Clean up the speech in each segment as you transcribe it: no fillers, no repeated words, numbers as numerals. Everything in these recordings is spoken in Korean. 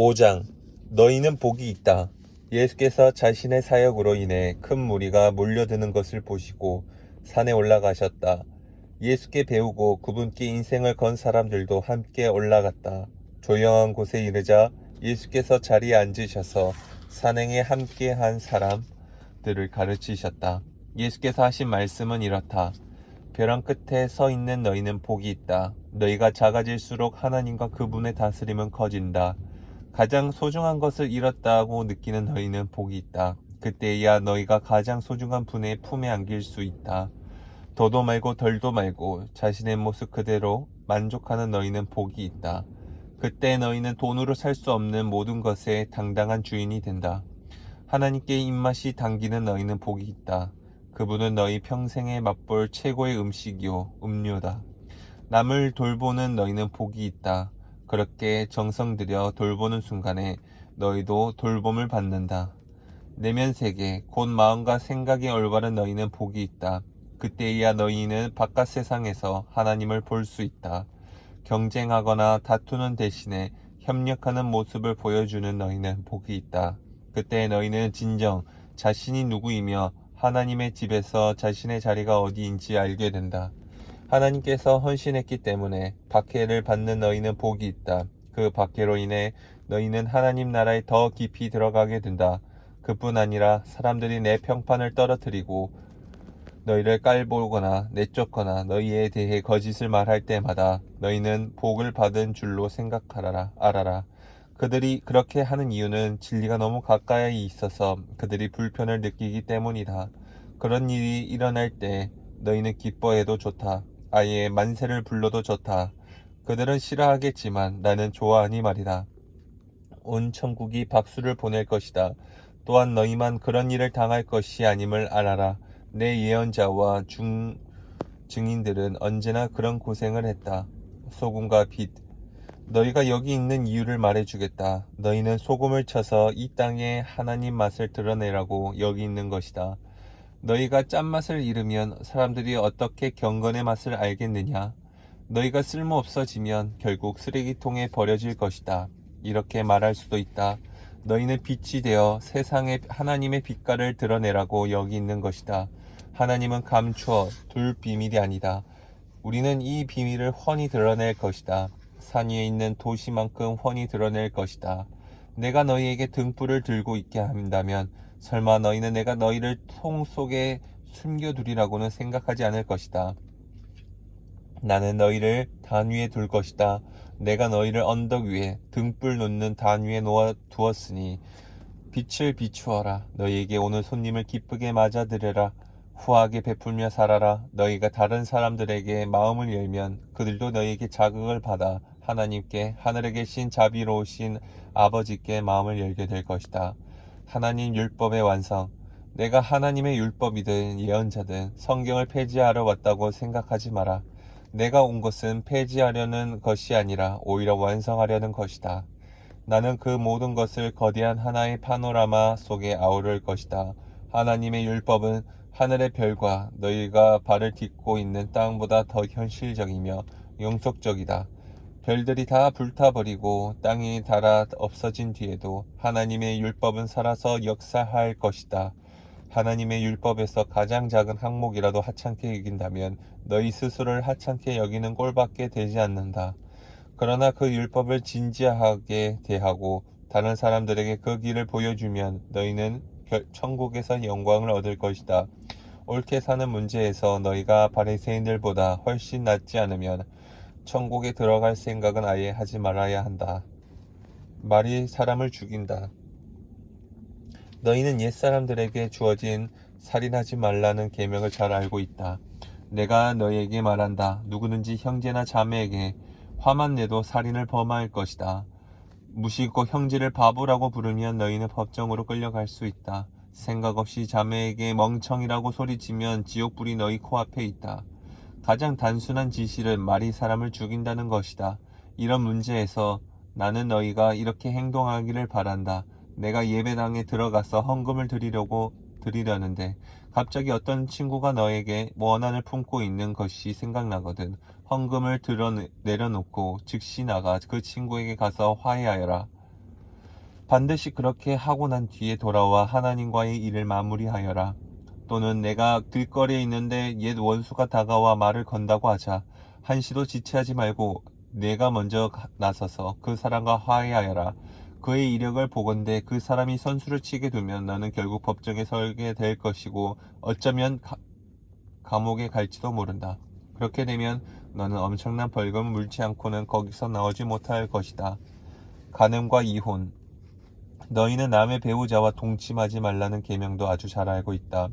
5장 너희는 복이 있다. 예수께서 자신의 사역으로 인해 큰 무리가 몰려드는 것을 보시고 산에 올라가셨다. 예수께 배우고 그분께 인생을 건 사람들도 함께 올라갔다. 조용한 곳에 이르자 예수께서 자리에 앉으셔서 산행에 함께한 사람들을 가르치셨다. 예수께서 하신 말씀은 이렇다. 벼랑 끝에 서 있는 너희는 복이 있다. 너희가 작아질수록 하나님과 그분의 다스림은 커진다. 가장 소중한 것을 잃었다고 느끼는 너희는 복이 있다. 그때야 너희가 가장 소중한 분의 품에 안길 수 있다. 더도 말고 덜도 말고 자신의 모습 그대로 만족하는 너희는 복이 있다. 그때 너희는 돈으로 살 수 없는 모든 것의 당당한 주인이 된다. 하나님께 입맛이 당기는 너희는 복이 있다. 그분은 너희 평생에 맛볼 최고의 음식이요 음료다. 남을 돌보는 너희는 복이 있다. 그렇게 정성 들여 돌보는 순간에 너희도 돌봄을 받는다. 내면 세계, 곧 마음과 생각이 올바른 너희는 복이 있다. 그때야 너희는 바깥 세상에서 하나님을 볼 수 있다. 경쟁하거나 다투는 대신에 협력하는 모습을 보여주는 너희는 복이 있다. 그때 너희는 진정 자신이 누구이며 하나님의 집에서 자신의 자리가 어디인지 알게 된다. 하나님께서 헌신했기 때문에 박해를 받는 너희는 복이 있다. 그 박해로 인해 너희는 하나님 나라에 더 깊이 들어가게 된다. 그뿐 아니라 사람들이 내 평판을 떨어뜨리고 너희를 깔보거나 내쫓거나 너희에 대해 거짓을 말할 때마다 너희는 복을 받은 줄로 알아라. 그들이 그렇게 하는 이유는 진리가 너무 가까이 있어서 그들이 불편을 느끼기 때문이다. 그런 일이 일어날 때 너희는 기뻐해도 좋다. 아예 만세를 불러도 좋다. 그들은 싫어하겠지만 나는 좋아하니 말이다. 온 천국이 박수를 보낼 것이다. 또한 너희만 그런 일을 당할 것이 아님을 알아라. 내 예언자와 증인들은 언제나 그런 고생을 했다. 소금과 빛. 너희가 여기 있는 이유를 말해주겠다. 너희는 소금을 쳐서 이 땅에 하나님 맛을 드러내라고 여기 있는 것이다. 너희가 짠맛을 잃으면 사람들이 어떻게 경건의 맛을 알겠느냐? 너희가 쓸모없어지면 결국 쓰레기통에 버려질 것이다. 이렇게 말할 수도 있다. 너희는 빛이 되어 세상에 하나님의 빛깔을 드러내라고 여기 있는 것이다. 하나님은 감추어 둘 비밀이 아니다. 우리는 이 비밀을 훤히 드러낼 것이다. 산 위에 있는 도시만큼 훤히 드러낼 것이다. 내가 너희에게 등불을 들고 있게 한다면 설마 너희는 내가 너희를 통 속에 숨겨두리라고는 생각하지 않을 것이다. 나는 너희를 단 위에 둘 것이다. 내가 너희를 언덕 위에 등불 놓는 단 위에 놓아 두었으니 빛을 비추어라. 너희에게 오는 손님을 기쁘게 맞아들여라. 후하게 베풀며 살아라. 너희가 다른 사람들에게 마음을 열면 그들도 너희에게 자극을 받아 하나님께 하늘에 계신 자비로우신 아버지께 마음을 열게 될 것이다. 하나님 율법의 완성. 내가 하나님의 율법이든 예언자든 성경을 폐지하러 왔다고 생각하지 마라. 내가 온 것은 폐지하려는 것이 아니라 오히려 완성하려는 것이다. 나는 그 모든 것을 거대한 하나의 파노라마 속에 아우를 것이다. 하나님의 율법은 하늘의 별과 너희가 발을 딛고 있는 땅보다 더 현실적이며 영속적이다. 별들이 다 불타버리고 땅이 닳아 없어진 뒤에도 하나님의 율법은 살아서 역사할 것이다. 하나님의 율법에서 가장 작은 항목이라도 하찮게 여긴다면 너희 스스로를 하찮게 여기는 꼴밖에 되지 않는다. 그러나 그 율법을 진지하게 대하고 다른 사람들에게 그 길을 보여주면 너희는 천국에서 영광을 얻을 것이다. 옳게 사는 문제에서 너희가 바리새인들보다 훨씬 낫지 않으면 천국에 들어갈 생각은 아예 하지 말아야 한다. 말이 사람을 죽인다. 너희는 옛사람들에게 주어진 살인하지 말라는 계명을 잘 알고 있다. 내가 너희에게 말한다. 누구든지 형제나 자매에게 화만 내도 살인을 범할 것이다. 무시고 형제를 바보라고 부르면 너희는 법정으로 끌려갈 수 있다. 생각 없이 자매에게 멍청이라고 소리치면 지옥불이 너희 코앞에 있다. 가장 단순한 진실은 말이 사람을 죽인다는 것이다. 이런 문제에서 나는 너희가 이렇게 행동하기를 바란다. 내가 예배당에 들어가서 헌금을 드리려는데 갑자기 어떤 친구가 너에게 원한을 품고 있는 것이 생각나거든. 헌금을 내려놓고 즉시 나가 그 친구에게 가서 화해하여라. 반드시 그렇게 하고 난 뒤에 돌아와 하나님과의 일을 마무리하여라. 또는 내가 길거리에 있는데 옛 원수가 다가와 말을 건다고 하자. 한시도 지체하지 말고 내가 먼저 나서서 그 사람과 화해하여라. 그의 이력을 보건대 그 사람이 선수를 치게 되면 너는 결국 법정에 서게 될 것이고 어쩌면 감옥에 갈지도 모른다. 그렇게 되면 너는 엄청난 벌금을 물지 않고는 거기서 나오지 못할 것이다. 간음과 이혼. 너희는 남의 배우자와 동침하지 말라는 계명도 아주 잘 알고 있다.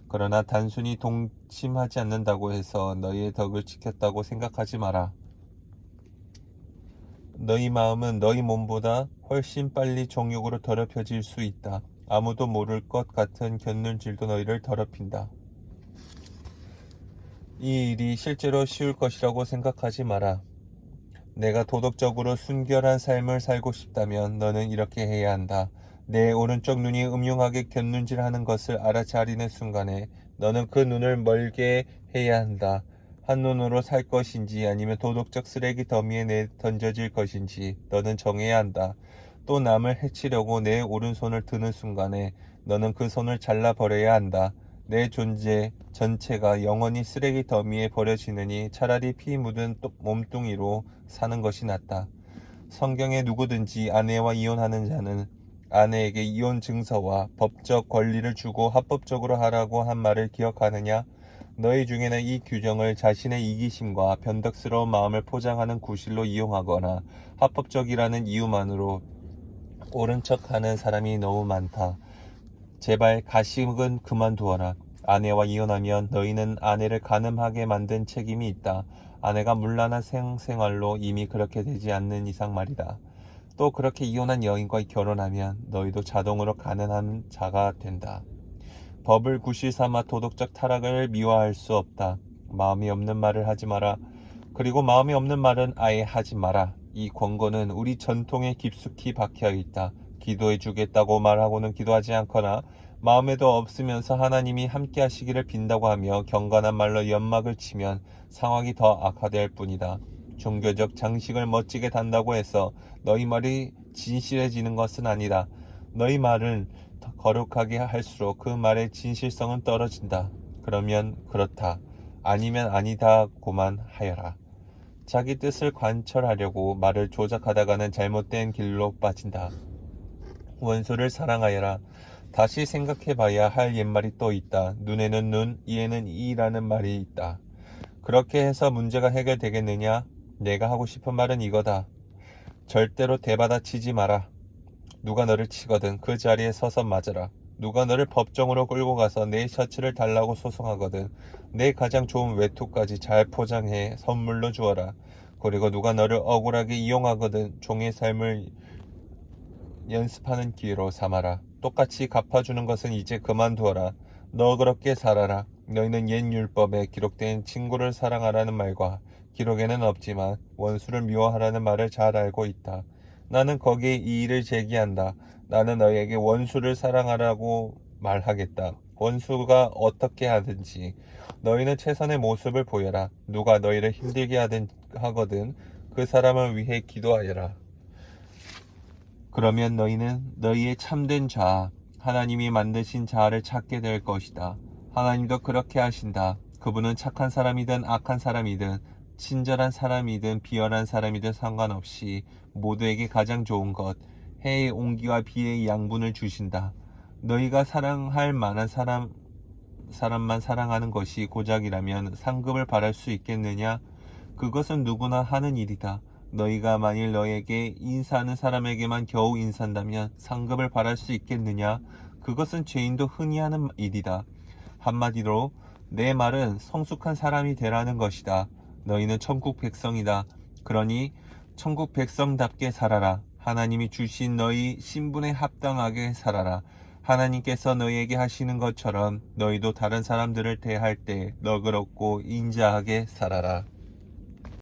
그러나 단순히 동침하지 않는다고 해서 너희의 덕을 지켰다고 생각하지 마라. 너희 마음은 너희 몸보다 훨씬 빨리 정욕으로 더럽혀질 수 있다. 아무도 모를 것 같은 곁눈질도 너희를 더럽힌다. 이 일이 실제로 쉬울 것이라고 생각하지 마라. 내가 도덕적으로 순결한 삶을 살고 싶다면 너는 이렇게 해야 한다. 내 오른쪽 눈이 음흉하게 곁눈질하는 것을 알아차리는 순간에 너는 그 눈을 멀게 해야 한다. 한 눈으로 살 것인지 아니면 도덕적 쓰레기 더미에 던져질 것인지 너는 정해야 한다. 또 남을 해치려고 내 오른손을 드는 순간에 너는 그 손을 잘라버려야 한다. 내 존재 전체가 영원히 쓰레기 더미에 버려지느니 차라리 피 묻은 몸뚱이로 사는 것이 낫다. 성경에 누구든지 아내와 이혼하는 자는 아내에게 이혼 증서와 법적 권리를 주고 합법적으로 하라고 한 말을 기억하느냐? 너희 중에는 이 규정을 자신의 이기심과 변덕스러운 마음을 포장하는 구실로 이용하거나 합법적이라는 이유만으로 옳은 척하는 사람이 너무 많다. 제발 가식은 그만두어라. 아내와 이혼하면 너희는 아내를 간음하게 만든 책임이 있다. 아내가 문란한 생활로 이미 그렇게 되지 않는 이상 말이다. 또 그렇게 이혼한 여인과 결혼하면 너희도 자동으로 가난한 자가 된다. 법을 구실 삼아 도덕적 타락을 미화할 수 없다. 마음이 없는 말을 하지 마라. 그리고 마음이 없는 말은 아예 하지 마라. 이 권고는 우리 전통에 깊숙이 박혀 있다. 기도해 주겠다고 말하고는 기도하지 않거나 마음에도 없으면서 하나님이 함께 하시기를 빈다고 하며 경건한 말로 연막을 치면 상황이 더 악화될 뿐이다. 종교적 장식을 멋지게 단다고 해서 너희 말이 진실해지는 것은 아니다. 너희 말은 더 거룩하게 할수록 그 말의 진실성은 떨어진다. 그러면 그렇다. 아니면 아니다고만 하여라. 자기 뜻을 관철하려고 말을 조작하다가는 잘못된 길로 빠진다. 원수를 사랑하여라. 다시 생각해봐야 할 옛말이 또 있다. 눈에는 눈, 이에는 이라는 말이 있다. 그렇게 해서 문제가 해결되겠느냐? 내가 하고 싶은 말은 이거다. 절대로 대받아치지 마라. 누가 너를 치거든 그 자리에 서서 맞아라. 누가 너를 법정으로 끌고 가서 내 셔츠를 달라고 소송하거든 내 가장 좋은 외투까지 잘 포장해 선물로 주어라. 그리고 누가 너를 억울하게 이용하거든 종의 삶을 연습하는 기회로 삼아라. 똑같이 갚아주는 것은 이제 그만두어라. 너그럽게 살아라. 너희는 옛 율법에 기록된 친구를 사랑하라는 말과 기록에는 없지만 원수를 미워하라는 말을 잘 알고 있다. 나는 거기에 이의를 제기한다. 나는 너희에게 원수를 사랑하라고 말하겠다. 원수가 어떻게 하든지 너희는 최선의 모습을 보여라. 누가 너희를 힘들게 하거든 그 사람을 위해 기도하여라. 그러면 너희는 너희의 참된 자아, 하나님이 만드신 자아를 찾게 될 것이다. 하나님도 그렇게 하신다. 그분은 착한 사람이든 악한 사람이든 친절한 사람이든 비열한 사람이든 상관없이 모두에게 가장 좋은 것, 해의 온기와 비의 양분을 주신다. 너희가 사랑할 만한 사람만 사랑하는 것이 고작이라면 상급을 바랄 수 있겠느냐? 그것은 누구나 하는 일이다. 너희가 만일 너희에게 인사하는 사람에게만 겨우 인사한다면 상급을 바랄 수 있겠느냐? 그것은 죄인도 흔히 하는 일이다. 한마디로 내 말은 성숙한 사람이 되라는 것이다. 너희는 천국 백성이다. 그러니 천국 백성답게 살아라. 하나님이 주신 너희 신분에 합당하게 살아라. 하나님께서 너희에게 하시는 것처럼 너희도 다른 사람들을 대할 때 너그럽고 인자하게 살아라.